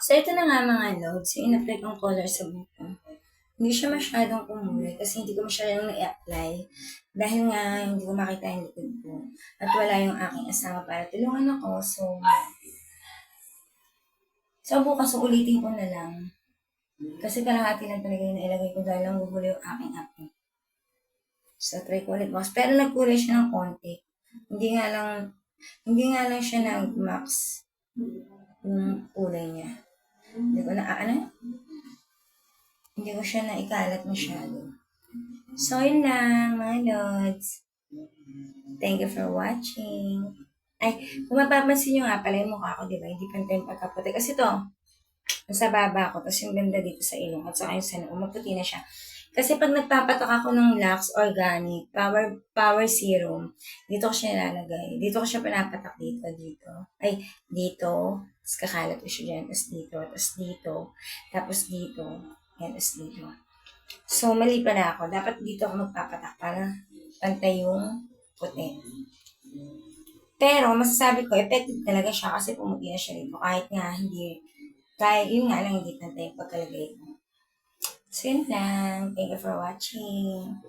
So, ito na nga mga loads, yung in-apply kong color sa buhok ko. Hindi siya masyadong kumulay kasi hindi ko masyadong na-apply. Dahil nga, hindi ko makita yung likod ko. At wala yung aking asawa para tulungan ako. So bukas ulitin ko na lang. Kasi kalahati lang talaga yung nailagay ko dahil lang gugulo yung aking acne. So, try ko ulit bukas. Pero nagkulay siya ng konti. Hindi nga lang, hindi nga lang siya nag-max yung kulay niya. Hindi ko na, hindi ko siya naikalat masyado. So, yun lang, mga lods. Thank you for watching. Ay, kung mapapansin nyo nga pala yung mukha ko, di ba? Hindi pantay yung pagkaputi. Kasi to, nasa baba ko, tapos yung ganda dito sa ilong, at saka yung sa noo, maputi na siya. Kasi pag nagpapatak ako ng Lux Organic Power Serum, dito ko siya nilalagay. Dito ko siya pinapatak dito. Ay, dito. Tapos kakalat ko siya dyan. Tapos dito. Tapos dito. Yan, tapos dito. So, mali pala ako. Dapat dito ako magpapatak para pantay yung puti. Pero, masasabi ko, effective talaga siya kasi pumuti na siya dito. Kahit yun nga lang, hindi pantay yung pagkalagay ko. So, yun lang. Thank you for watching.